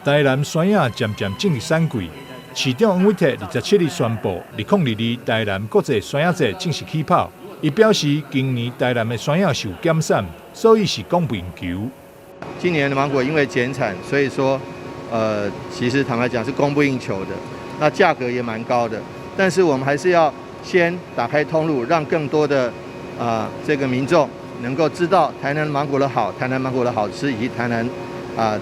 台南山影渐渐进入产季，市长王伟哲27日宣布，2022台南国际山影节正式起跑。伊表示，今年台南的山影受减产，所以是供不应求。今年的芒果因为减产，所以说，其实坦白讲是供不应求的，那价格也蛮高的。但是我们还是要先打开通路，让更多的这个民众能够知道台南芒果的好，台南芒果的好吃，以及台南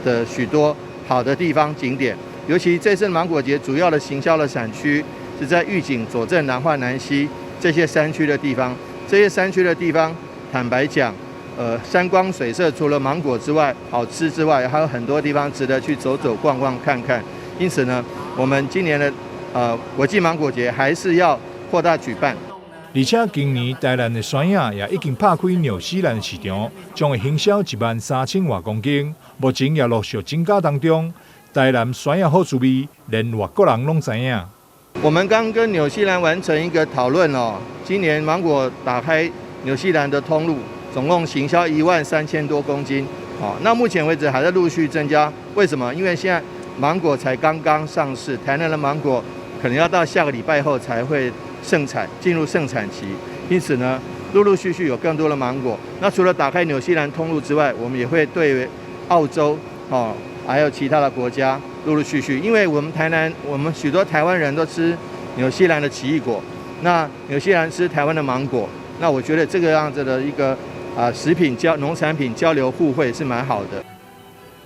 的许多好的地方景点。尤其这次芒果节主要的行销的产区是在玉井、左镇、南化、南溪这些山区的地方。这些山区的地方，坦白讲，山光水色，除了芒果之外，好吃之外，还有很多地方值得去走走、逛逛、看看。因此呢，我们今年的国际芒果节还是要扩大举办。而且今年台南的山影也已经拍开纽西兰市场，将会行销13000多公斤，目前也陆续增加当中。台南山影好滋味，连外国人拢知影。我们刚跟纽西兰完成一个讨论哦，今年芒果打开纽西兰的通路，总共行销13000多公斤。那目前为止还在陆续增加。为什么？因为现在芒果才刚刚上市，台南的芒果可能要到下个礼拜后才会盛产，进入盛产期。因此呢，陆陆续续有更多的芒果。那除了打开纽西兰通路之外，我们也会对澳洲还有其他的国家陆陆续续，因为我们台南，我们许多台湾人都吃纽西兰的奇异果，那纽西兰吃台湾的芒果，那我觉得这个样子的一个食品农产品交流互惠是蛮好的。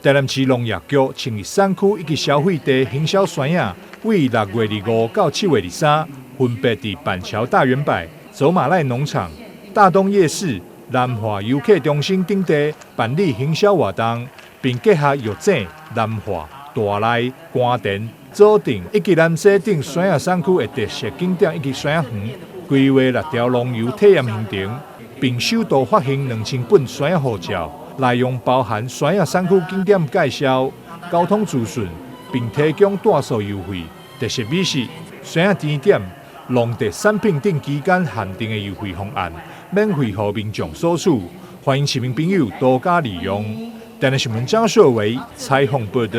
台南市农业局成立产区以及消费地行销山影，为6月25到7月23，分别伫板桥大圆柏、走马濑农场、大东夜市、南华游客中心等地办理行销活动。并结合药井、南化、大内、官田、左镇以及南西等山影山区的特色景点以及山影园，规划6条农游体验行程，并首度发行2000本山影护照，内容包含山影山区景点介绍、交通资讯，并提供住宿优惠、特色美食、山影甜点、农特产品等期间限定的优惠方案，免费予民众索取，欢迎市民朋友多加利用。台南新闻张硕维采访报道。